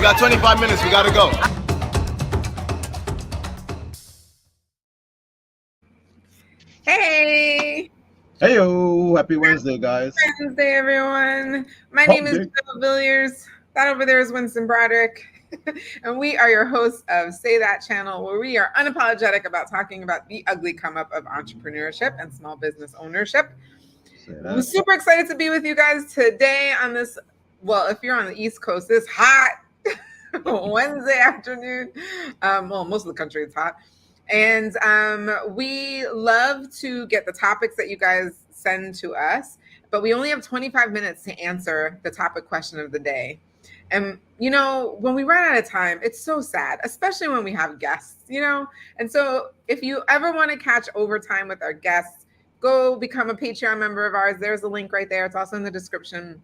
got 25 minutes. We gotta go. Hey. Heyo, happy Wednesday, guys. Wednesday, everyone. My name is Janelle Villiers. That over there is Winston Broderick. And we are your hosts of Say That Channel, where we are unapologetic about talking about the ugly come up of entrepreneurship and small business ownership. We're super excited to be with you guys today on this, well, if you're on the East Coast, this hot Wednesday afternoon. Well, most of the country is hot. And we love to get the topics that you guys send to us, but we only have 25 minutes to answer the topic question of the day. And, you know, when we run out of time, it's so sad, especially when we have guests, you know? And so if you ever want to catch overtime with our guests, go become a Patreon member of ours. There's a link right there. It's also in the description.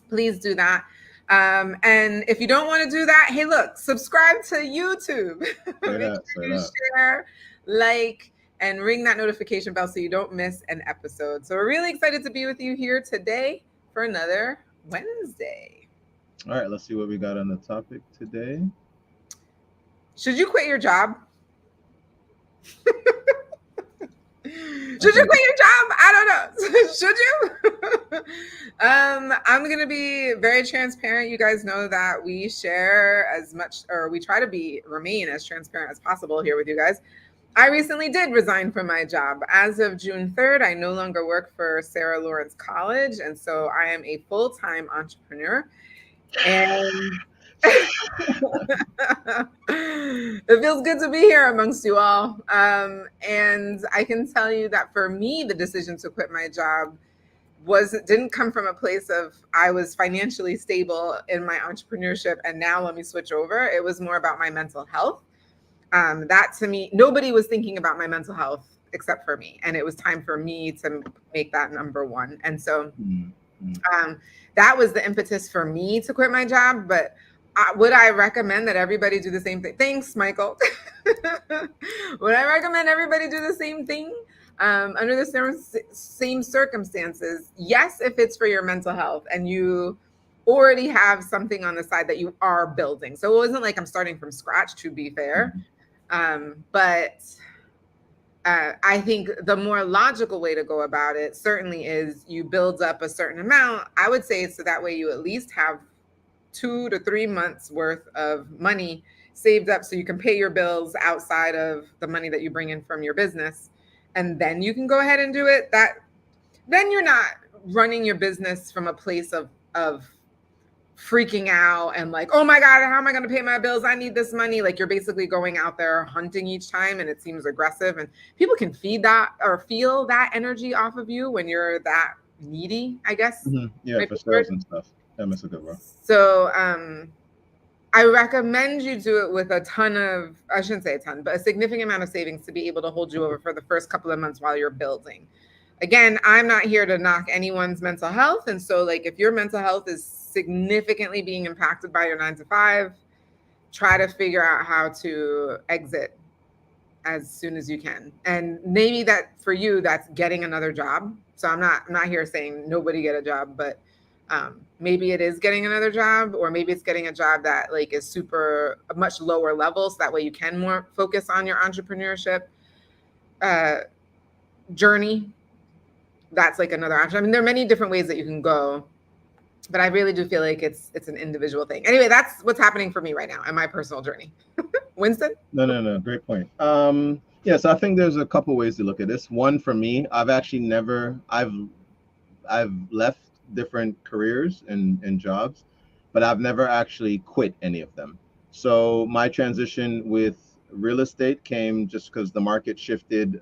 Please do that. And if you don't want to do that, hey, look, subscribe to YouTube. Make sure you share, like, and ring that notification bell so you don't miss an episode. So we're really excited to be with you here today for another Wednesday. All right, let's see what we got on the topic today. Should you quit your job? Should you quit your job? I don't know. Should you? I'm going to be very transparent. You guys know that we share as much, or we try to remain as transparent as possible here with you guys. I recently did resign from my job. As of June 3rd, I no longer work for Sarah Lawrence College. And so I am a full-time entrepreneur. And it feels good to be here amongst you all. And I can tell you that for me, the decision to quit my job didn't come from a place of I was financially stable in my entrepreneurship and now let me switch over. It was more about my mental health. That to me, nobody was thinking about my mental health except for me. And it was time for me to make that number one. And so that was the impetus for me to quit my job. But would I recommend that everybody do the same thing? Thanks, Michael. Would I recommend everybody do the same thing under the same circumstances? Yes, if it's for your mental health and you already have something on the side that you are building. So it wasn't like I'm starting from scratch, to be fair. But I think the more logical way to go about it certainly is you build up a certain amount. I would say so that way you at least have 2 to 3 months worth of money saved up so you can pay your bills outside of the money that you bring in from your business. And then you can go ahead and do it. Then you're not running your business from a place of freaking out and like, oh my God, how am I going to pay my bills? I need this money. Like you're basically going out there hunting each time and it seems aggressive, and people can feed that or feel that energy off of you when you're that needy, I guess. Yeah, for sales and stuff. That's a good one. So I recommend you do it with I shouldn't say a ton, but a significant amount of savings to be able to hold you over for the first couple of months while you're building. Again, I'm not here to knock anyone's mental health. And so like if your mental health is significantly being impacted by your 9 to 5, try to figure out how to exit as soon as you can. And maybe that for you, that's getting another job. So I'm not here saying nobody get a job, but maybe it is getting another job, or maybe it's getting a job that like is a much lower level. So that way you can more focus on your entrepreneurship journey. That's like another option. I mean, there are many different ways that you can go, but I really do feel like it's an individual thing. Anyway, that's what's happening for me right now in my personal journey. Winston? No. Great point. Yes, I think there's a couple ways to look at this. One, for me, I've actually I've left different careers and jobs, but I've never actually quit any of them. So my transition with real estate came just because the market shifted,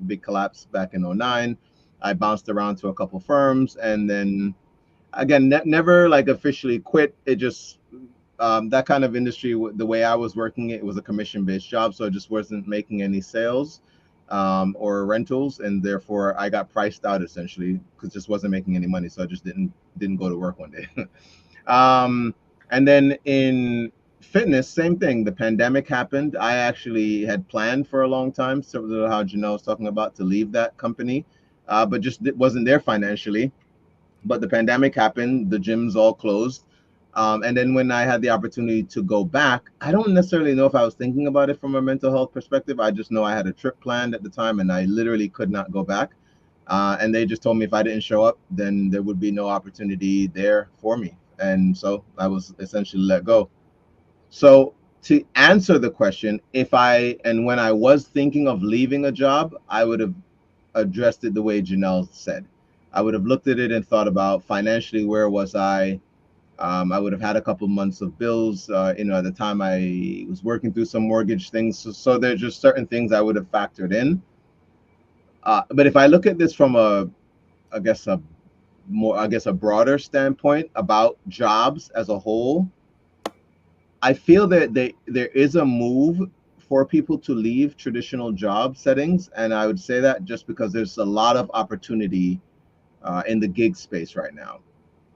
big collapse back in 2009. I bounced around to a couple firms, and then again, never like officially quit. It just that kind of industry, the way I was working it was a commission-based job, so it just wasn't making any sales or rentals, and therefore I got priced out essentially because it just wasn't making any money. So I just didn't go to work one day. And then in fitness, same thing. The pandemic happened. I actually had planned for a long time, similar to how Janelle was talking about, to leave that company, but just wasn't there financially. But the pandemic happened. The gyms all closed. And then when I had the opportunity to go back, I don't necessarily know if I was thinking about it from a mental health perspective. I just know I had a trip planned at the time and I literally could not go back. And they just told me if I didn't show up, then there would be no opportunity there for me. And so I was essentially let go. So to answer the question, when I was thinking of leaving a job, I would have addressed it the way Janelle said. I would have looked at it and thought about financially, where was I? I would have had a couple months of bills. At the time I was working through some mortgage things. So there's just certain things I would have factored in. But if I look at this from a broader standpoint about jobs as a whole, I feel that there is a move for people to leave traditional job settings. And I would say that just because there's a lot of opportunity in the gig space right now.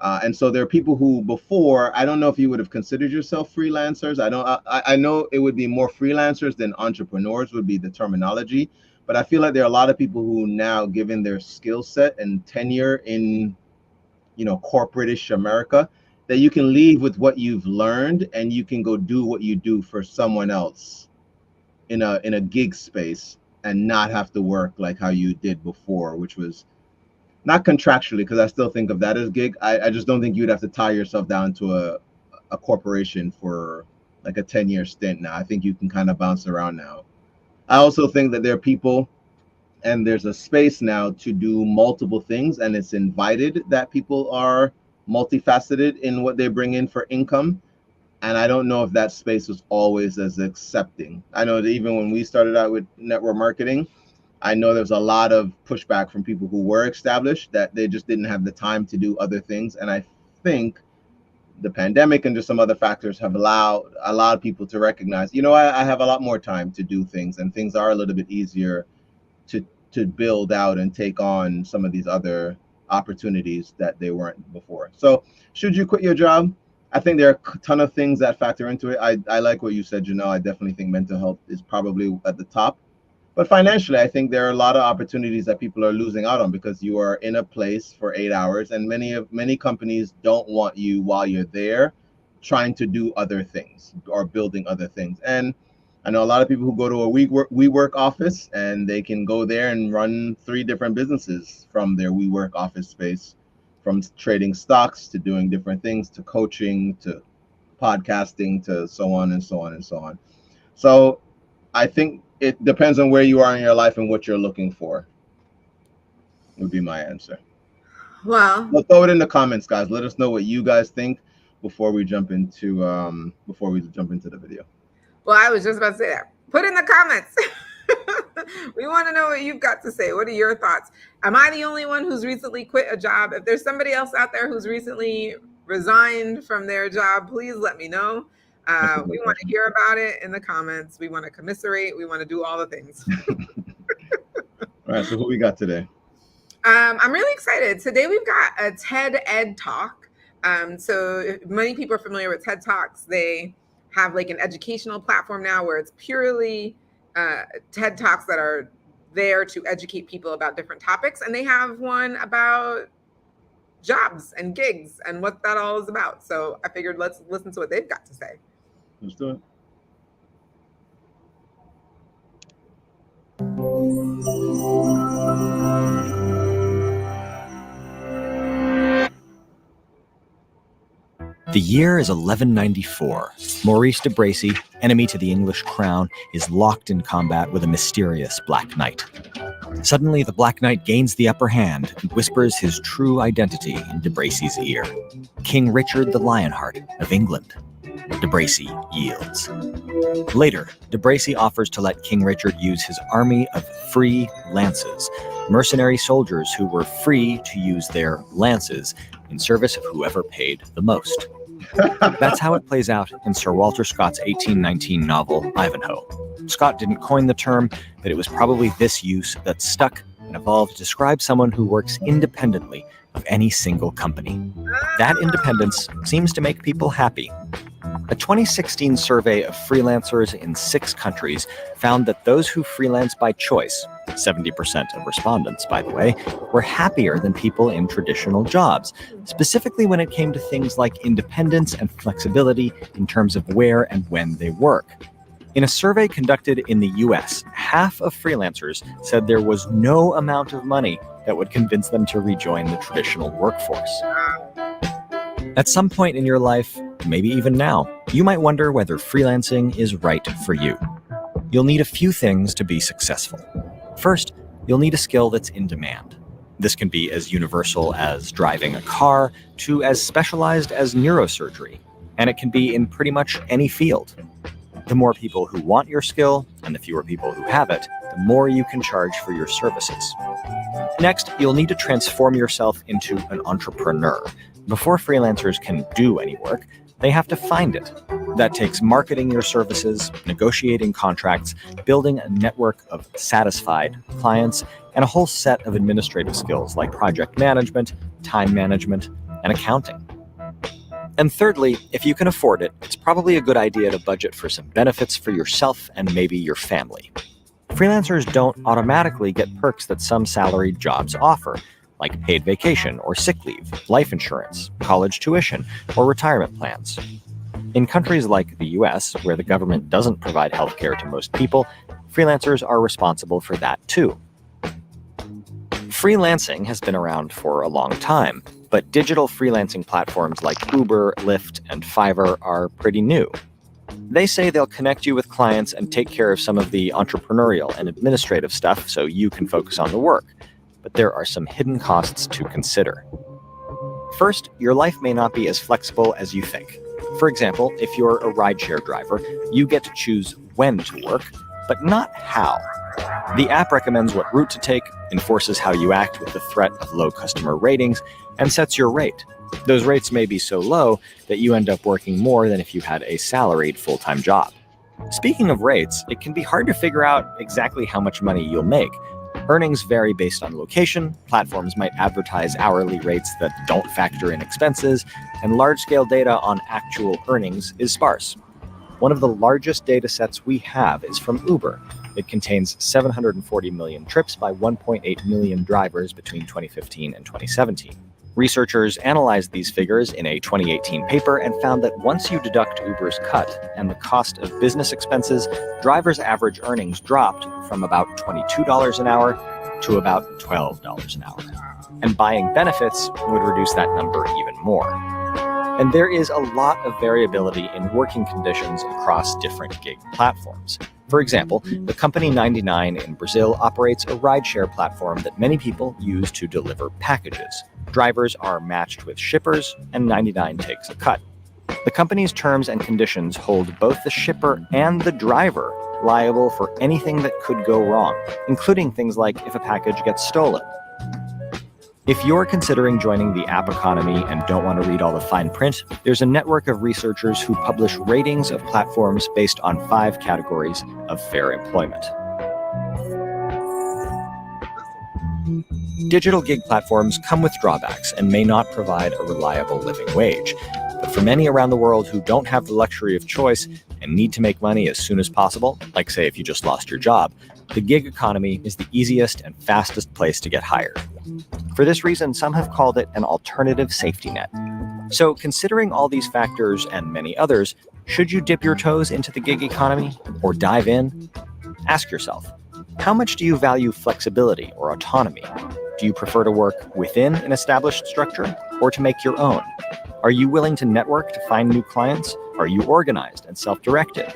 And so there are people who before, I don't know if you would have considered yourself freelancers. I know it would be more freelancers than entrepreneurs would be the terminology, but I feel like there are a lot of people who now, given their skill set and tenure in, corporate-ish America, that you can leave with what you've learned and you can go do what you do for someone else in a gig space and not have to work like how you did before, which was not contractually, because I still think of that as gig. I just don't think you'd have to tie yourself down to a corporation for like a 10-year stint now. I think you can kind of bounce around now. I also think that there are people and there's a space now to do multiple things, and it's invited that people are multifaceted in what they bring in for income. And I don't know if that space was always as accepting. I know that even when we started out with network marketing, I know there's a lot of pushback from people who were established that they just didn't have the time to do other things. And I think the pandemic and just some other factors have allowed people to recognize, I have a lot more time to do things, and things are a little bit easier to build out and take on some of these other opportunities that they weren't before. So should you quit your job? I think there are a ton of things that factor into it. I like what you said, Janelle. I definitely think mental health is probably at the top. But financially, I think there are a lot of opportunities that people are losing out on because you are in a place for 8 hours, and many companies don't want you while you're there trying to do other things or building other things. And I know a lot of people who go to a WeWork office and they can go there and run 3 different businesses from their WeWork office space, from trading stocks to doing different things to coaching to podcasting to so on and so on and so on. So I think it depends on where you are in your life and what you're looking for, would be my answer. Well, throw it in the comments, guys. Let us know what you guys think before we jump into the video. Well, I was just about to say that. Put in the comments. We want to know what you've got to say. What are your thoughts? Am I the only one who's recently quit a job? If there's somebody else out there who's recently resigned from their job, please let me know. We want to hear about it in the comments. We want to commiserate. We want to do all the things. All right, so who we got today? I'm really excited. Today we've got a TED Ed Talk. So many people are familiar with TED Talks. They have like an educational platform now where it's purely TED Talks that are there to educate people about different topics. And they have one about jobs and gigs and what that all is about. So I figured let's listen to what they've got to say. Let's do it. The year is 1194. Maurice de Bracy, enemy to the English crown, is locked in combat with a mysterious Black Knight. Suddenly, the Black Knight gains the upper hand and whispers his true identity in de Bracy's ear. King Richard the Lionheart of England. De Bracy yields. Later, de Bracy offers to let King Richard use his army of free lances, mercenary soldiers who were free to use their lances in service of whoever paid the most. That's how it plays out in Sir Walter Scott's 1819 novel, Ivanhoe. Scott didn't coin the term, but it was probably this use that stuck and evolved to describe someone who works independently of any single company. That independence seems to make people happy. A 2016 survey of freelancers in 6 countries found that those who freelance by choice, 70% of respondents, by the way, were happier than people in traditional jobs, specifically when it came to things like independence and flexibility in terms of where and when they work. In a survey conducted in the US, half of freelancers said there was no amount of money that would convince them to rejoin the traditional workforce. At some point in your life, maybe even now, you might wonder whether freelancing is right for you. You'll need a few things to be successful. First, you'll need a skill that's in demand. This can be as universal as driving a car to as specialized as neurosurgery, and it can be in pretty much any field. The more people who want your skill, and the fewer people who have it, the more you can charge for your services. Next, you'll need to transform yourself into an entrepreneur. Before freelancers can do any work, they have to find it. That takes marketing your services, negotiating contracts, building a network of satisfied clients, and a whole set of administrative skills like project management, time management, and accounting. And thirdly, if you can afford it, it's probably a good idea to budget for some benefits for yourself and maybe your family. Freelancers don't automatically get perks that some salaried jobs offer, like paid vacation or sick leave, life insurance, college tuition, or retirement plans. In countries like the US, where the government doesn't provide healthcare to most people, freelancers are responsible for that too. Freelancing has been around for a long time, but digital freelancing platforms like Uber, Lyft, and Fiverr are pretty new. They say they'll connect you with clients and take care of some of the entrepreneurial and administrative stuff so you can focus on the work. But there are some hidden costs to consider. First, your life may not be as flexible as you think. For example, if you're a rideshare driver, you get to choose when to work, but not how. The app recommends what route to take, enforces how you act with the threat of low customer ratings, and sets your rate. Those rates may be so low that you end up working more than if you had a salaried full-time job. Speaking of rates, it can be hard to figure out exactly how much money you'll make. Earnings vary based on location, platforms might advertise hourly rates that don't factor in expenses, and large-scale data on actual earnings is sparse. One of the largest data sets we have is from Uber. It contains 740 million trips by 1.8 million drivers between 2015 and 2017. Researchers analyzed these figures in a 2018 paper and found that once you deduct Uber's cut and the cost of business expenses, drivers' average earnings dropped from about $22 an hour to about $12 an hour. And buying benefits would reduce that number even more. And there is a lot of variability in working conditions across different gig platforms. For example, the company 99 in Brazil operates a rideshare platform that many people use to deliver packages. Drivers are matched with shippers, and 99 takes a cut. The company's terms and conditions hold both the shipper and the driver liable for anything that could go wrong, including things like if a package gets stolen. If you're considering joining the app economy and don't want to read all the fine print, there's a network of researchers who publish ratings of platforms based on 5 categories of fair employment. Digital gig platforms come with drawbacks and may not provide a reliable living wage. But for many around the world who don't have the luxury of choice and need to make money as soon as possible, like say if you just lost your job, the gig economy is the easiest and fastest place to get hired. For this reason, some have called it an alternative safety net. So considering all these factors and many others, should you dip your toes into the gig economy or dive in? Ask yourself, how much do you value flexibility or autonomy? Do you prefer to work within an established structure or to make your own? Are you willing to network to find new clients? Are you organized and self-directed?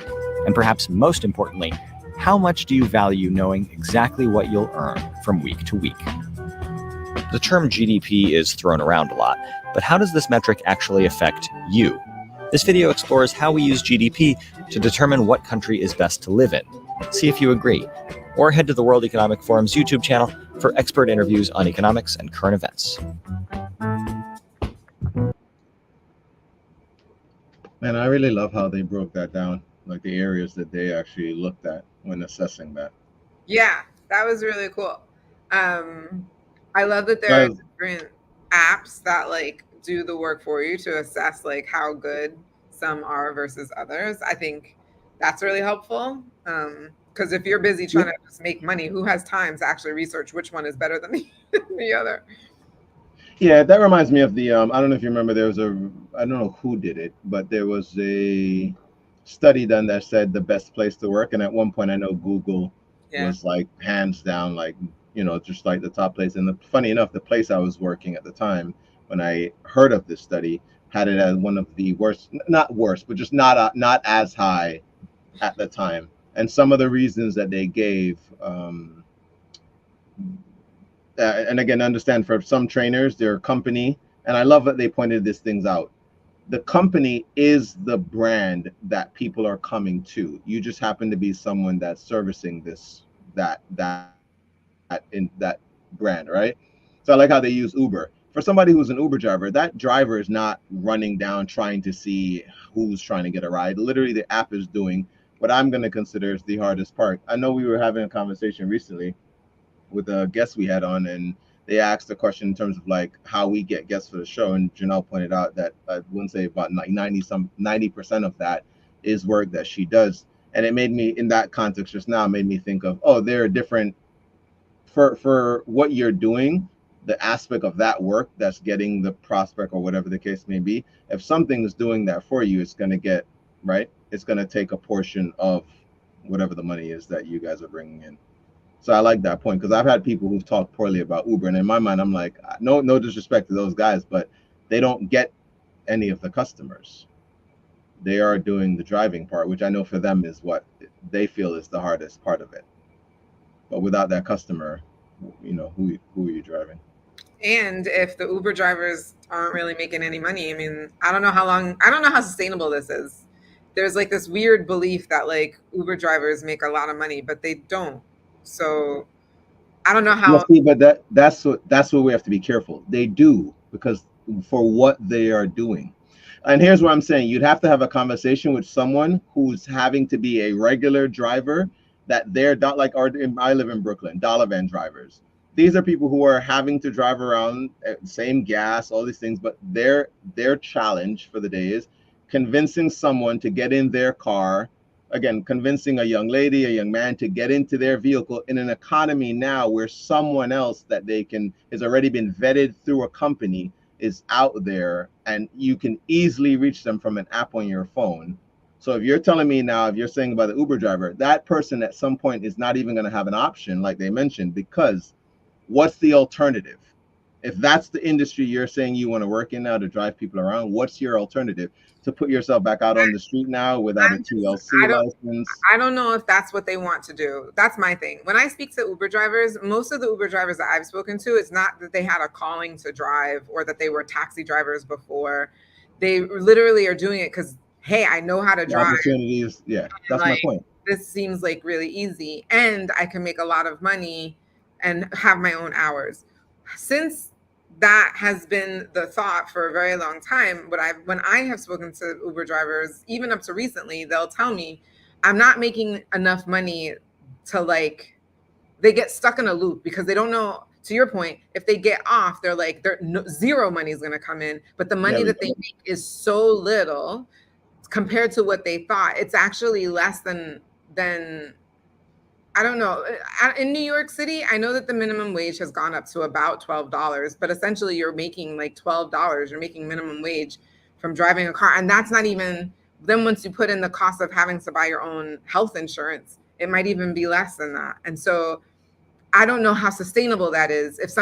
And perhaps most importantly, how much do you value knowing exactly what you'll earn from week to week? The term GDP is thrown around a lot, but how does this metric actually affect you? This video explores how we use GDP to determine what country is best to live in. See if you agree. Or head to the World Economic Forum's YouTube channel for expert interviews on economics and current events. And I really love how they broke that down, like the areas that they actually looked at when assessing that. Yeah, that was really cool. I love that there are different apps that like do the work for you to assess like how good some are versus others. I think that's really helpful. Because if you're busy trying to just make money, who has time to actually research which one is better than the other? Yeah, that reminds me of the I don't know if you remember, there was I don't know who did it, but there was a study done that said the best place to work, and at one point I know Google Yeah. was like hands down, like, just like the top place. And funny enough, the place I was working at the time, when I heard of this study, had it as one of the worst, not worst, but just not as high at the time. And some of the reasons that they gave, and again, understand, for some trainers, their company, and I love that they pointed these things out. The company is the brand that people are coming to. You just happen to be someone that's servicing that in that brand, right? So I like how they use Uber. For somebody who's an Uber driver, that driver is not running down trying to see who's trying to get a ride. Literally, the app is doing what I'm going to consider is the hardest part. I know we were having a conversation recently with a guest we had on, and they asked a question in terms of like how we get guests for the show, and Janelle pointed out that I wouldn't say about like 90% of that is work that she does. And it made me, in that context just now, made me think of, oh, there are different, for what you're doing, the aspect of that work that's getting the prospect or whatever the case may be. If something is doing that for you, it's going to get, right, it's going to take a portion of whatever the money is that you guys are bringing in. So I like that point, because I've had people who've talked poorly about Uber, and in my mind, I'm like, no disrespect to those guys, but they don't get any of the customers. They are doing the driving part, which I know for them is what they feel is the hardest part of it. But without that customer, who are you driving? And if the Uber drivers aren't really making any money, I mean, I don't know how sustainable this is. There's like this weird belief that like Uber drivers make a lot of money, but they don't. So I don't know Yeah, how. see, but that's what we have to be careful. They do, because for what they are doing. And here's what I'm saying: you'd have to have a conversation with someone who's having to be a regular driver. That they're not like, I live in Brooklyn, dollar van drivers. These are people who are having to drive around, same gas, all these things, but their challenge for the day is convincing someone to get in their car. Again, convincing a young lady, a young man, to get into their vehicle in an economy now where someone else that they can has already been vetted through a company is out there, and you can easily reach them from an app on your phone. So if you're telling me now, if you're saying about the Uber driver, that person at some point is not even going to have an option, like they mentioned, because what's the alternative? If that's the industry you're saying you want to work in now, to drive people around, what's your alternative? To put yourself back out on the street now without a TLC license? I don't know if that's what they want to do. That's my thing. When I speak to Uber drivers, most of the Uber drivers that I've spoken to, it's not that they had a calling to drive or that they were taxi drivers before. They literally are doing it because, hey, I know how to The drive. opportunities, yeah, that's my point. This seems like really easy, and I can make a lot of money and have my own hours. Since that has been the thought for a very long time, when I have spoken to Uber drivers, even up to recently, they'll tell me I'm not making enough money to like, they get stuck in a loop because they don't know, to your point, if they get off, zero money is going to come in, but the money that they make is so little compared to what they thought. It's actually less than I don't know. In New York City, I know that the minimum wage has gone up to about $12, but essentially you're making like $12. You're making minimum wage from driving a car. And that's not even, then once you put in the cost of having to buy your own health insurance, it might even be less than that. And so I don't know how sustainable that is. If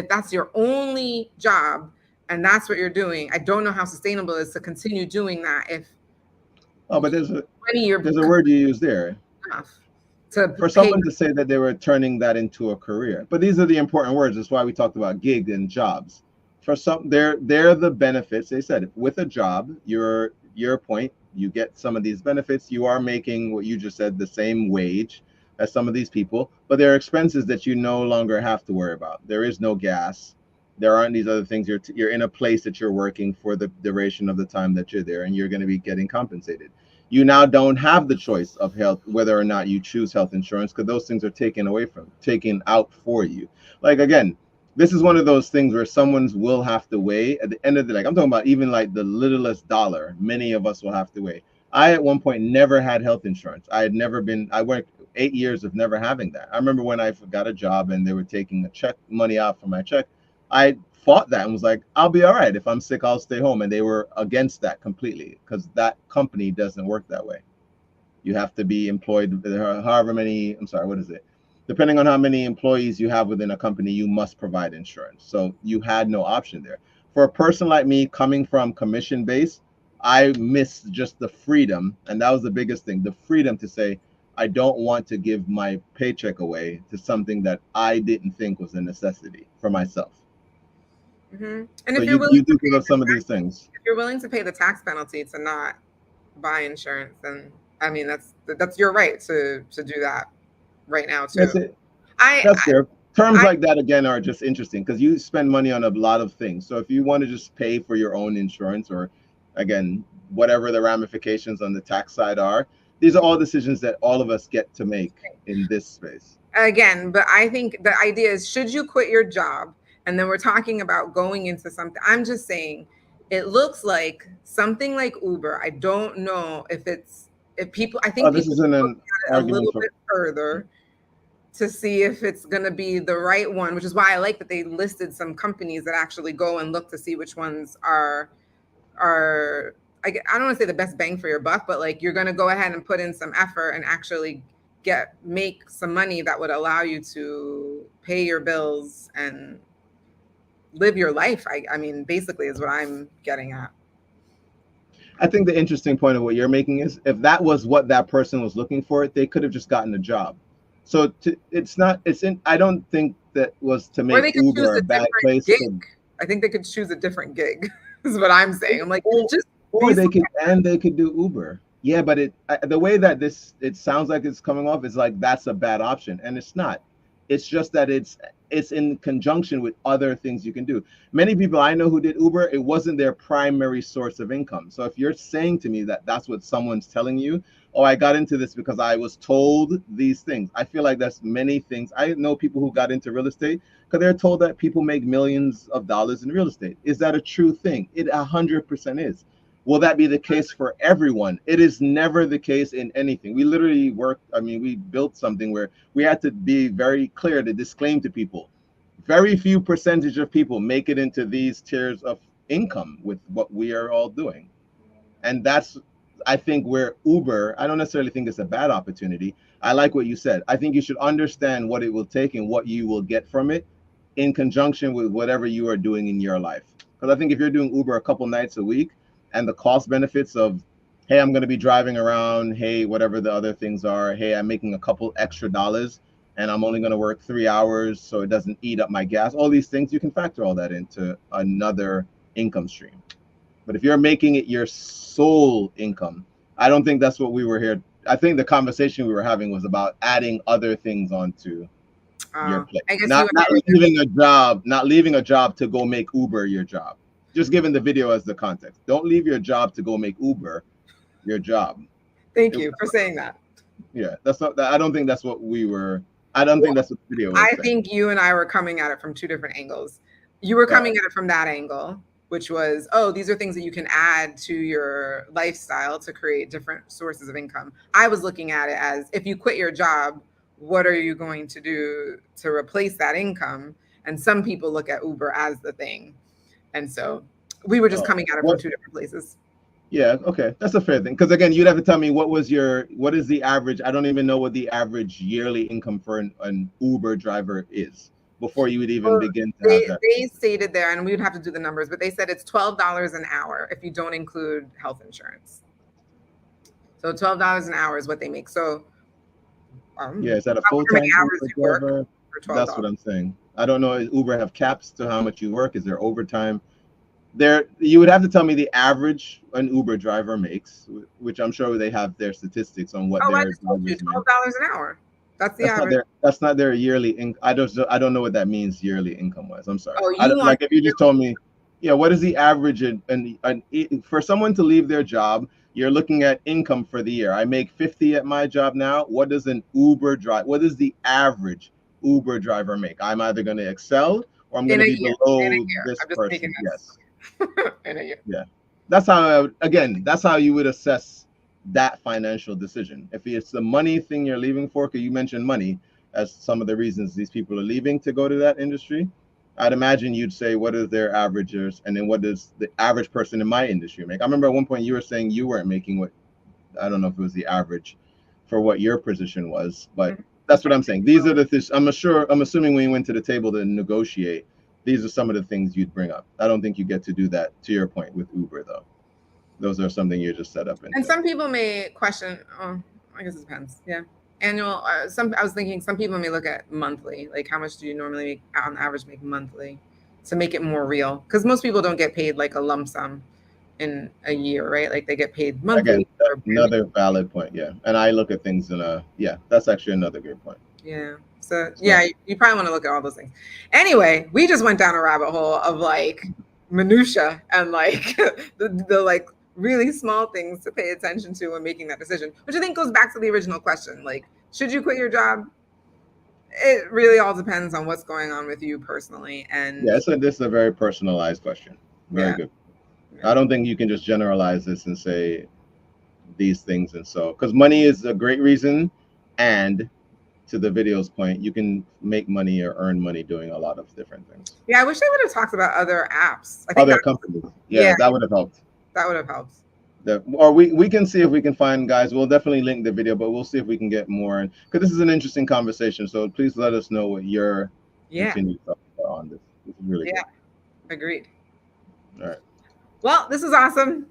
that's your only job and that's what you're doing, I don't know how sustainable it is to continue doing that but there's a word you use there. For someone to say that they were turning that into a career. But these are the important words. That's why we talked about gig and jobs. For some, they're the benefits. They said with a job, your point, you get some of these benefits. You are making what you just said, the same wage as some of these people, but there are expenses that you no longer have to worry about. There is no gas. There aren't these other things. You're in a place that you're working for the duration of the time that you're there, and you're going to be getting compensated. You now don't have the choice of health, whether or not you choose health insurance, because those things are taken out for you. Like, again, this is one of those things where someone's will have to weigh at the end of the, like, I'm talking about even like the littlest dollar, many of us will have to weigh. I at one point never had health insurance. I worked 8 years of never having that. I remember when I got a job and they were taking money out from my check, I fought that and was like, I'll be all right. If I'm sick, I'll stay home. And they were against that completely, because that company doesn't work that way. You have to be employed however many, I'm sorry, what is it? Depending on how many employees you have within a company, you must provide insurance. So you had no option there. For a person like me coming from commission based, I missed just the freedom. And that was the biggest thing, the freedom to say, I don't want to give my paycheck away to something that I didn't think was a necessity for myself. And so if you're you do give up some of these things. If you're willing to pay the tax penalty to not buy insurance, then I mean that's your right to do that right now too. That's it. That's fair. Terms like that again are just interesting because you spend money on a lot of things. So if you want to just pay for your own insurance, or again, whatever the ramifications on the tax side are, these are all decisions that all of us get to make in this space. Again, but I think the idea is, should you quit your job? And then we're talking about going into something. I'm just saying, it looks like something like Uber. I don't know if people, I think this people isn't look an at it a little bit further to see if it's going to be the right one, which is why I like that they listed some companies that actually go and look to see which ones are I don't want to say the best bang for your buck, but like you're going to go ahead and put in some effort and actually make some money that would allow you to pay your bills and live your life. I mean, basically is what I'm getting at. I think the interesting point of what you're making is, if that was what that person was looking for, they could have just gotten a job. So I don't think that was to make Uber a bad place. I think they could choose a different gig is what I'm saying. I'm like, they could do Uber. Yeah, but the way that it sounds like it's coming off is like that's a bad option, and it's not. It's just that it's in conjunction with other things you can do. Many people I know who did Uber, it wasn't their primary source of income. So if you're saying to me that that's what someone's telling you, oh, I got into this because I was told these things, I feel like that's many things. I know people who got into real estate because they're told that people make millions of dollars in real estate. Is that a true thing? It 100% is. Will that be the case for everyone? It is never the case in anything. We literally we built something where we had to be very clear to disclaim to people, very few percentage of people make it into these tiers of income with what we are all doing. And that's, I think, where Uber, I don't necessarily think it's a bad opportunity. I like what you said. I think you should understand what it will take and what you will get from it in conjunction with whatever you are doing in your life. Because I think if you're doing Uber a couple nights a week, and the cost benefits of, hey, I'm going to be driving around, hey, whatever the other things are, hey, I'm making a couple extra dollars and I'm only going to work 3 hours so it doesn't eat up my gas. All these things, you can factor all that into another income stream. But if you're making it your sole income, I don't think that's what we were here. I think the conversation we were having was about adding other things onto your plate. Not leaving a job to go make Uber your job. Just giving the video as the context. Don't leave your job to go make Uber your job. Thank you for saying that. Yeah, that's not. I don't think that's what we were. I don't think that's what the video was saying. Think you and I were coming at it from two different angles. You were coming at it from that angle, which was, oh, these are things that you can add to your lifestyle to create different sources of income. I was looking at it as, if you quit your job, what are you going to do to replace that income? And some people look at Uber as the thing. And so we were just coming at it from two different places. Yeah, okay. That's a fair thing. Because again, you'd have to tell me what is the average? I don't even know what the average yearly income for an Uber driver is before you would even begin to have that. They stated there, and we would have to do the numbers, but they said it's $12 an hour if you don't include health insurance. So $12 an hour is what they make. So is that a full-time Uber driver? That's what I'm saying. I don't know. Does Uber have caps to how much you work? Is there overtime? You would have to tell me the average an Uber driver makes, which I'm sure they have their statistics on what I just told you, $12 an hour. That's the average. That's not their yearly income. I don't know what that means yearly income wise. I'm sorry. If you just told me, what is the average for someone to leave their job? You're looking at income for the year. I make 50 at my job now. What does an Uber drive? What is the average Uber driver make? I'm either going to excel or I'm going to be in a below year. this I'm just person. making Yes. this in a year. Yeah. That's how, that's how you would assess that financial decision. If it's the money thing you're leaving for, because you mentioned money as some of the reasons these people are leaving to go to that industry, I'd imagine you'd say, what is their averages? And then what does the average person in my industry make? I remember at one point you were saying you weren't making what, I don't know if it was the average for what your position was, but that's what I'm saying. These are the things I'm assuming when you went to the table to negotiate, these are some of the things you'd bring up. I don't think you get to do that, to your point, with Uber, though. Those are something you're just set up into. And some people may question, I guess it depends. Yeah. Annual, I was thinking some people may look at monthly, like how much do you normally make on average make monthly to make it more real? Because most people don't get paid like a lump sum in a year, right? Like they get paid monthly. Again, another valid point. Yeah. And I look at things that's actually another good point. Yeah. So yeah, you probably want to look at all those things. Anyway, we just went down a rabbit hole of like minutia and like the like really small things to pay attention to when making that decision, which I think goes back to the original question. Like, should you quit your job? It really all depends on what's going on with you personally. And yeah, this is a very personalized question. Very good. Yeah. I don't think you can just generalize this and say these things. And so, because money is a great reason, and to the video's point, you can make money or earn money doing a lot of different things. Yeah, I wish they would have talked about other apps. I think other companies. Yeah, that would have helped. That would have helped. Or we can see if we can find, guys. We'll definitely link the video, but we'll see if we can get more. Because this is an interesting conversation. So please let us know what your continued thoughts are on this. This is really good. Agreed. All right. Well, this is awesome.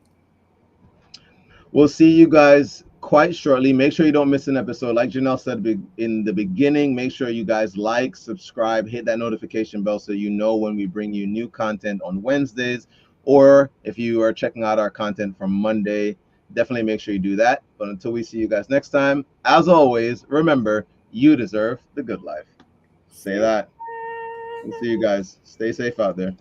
We'll see you guys quite shortly. Make sure you don't miss an episode. Like Janelle said in the beginning, make sure you guys like, subscribe, hit that notification bell so you know when we bring you new content on Wednesdays. Or if you are checking out our content from Monday, definitely make sure you do that. But until we see you guys next time, as always, remember, you deserve the good life. Say that. We'll see you guys. Stay safe out there.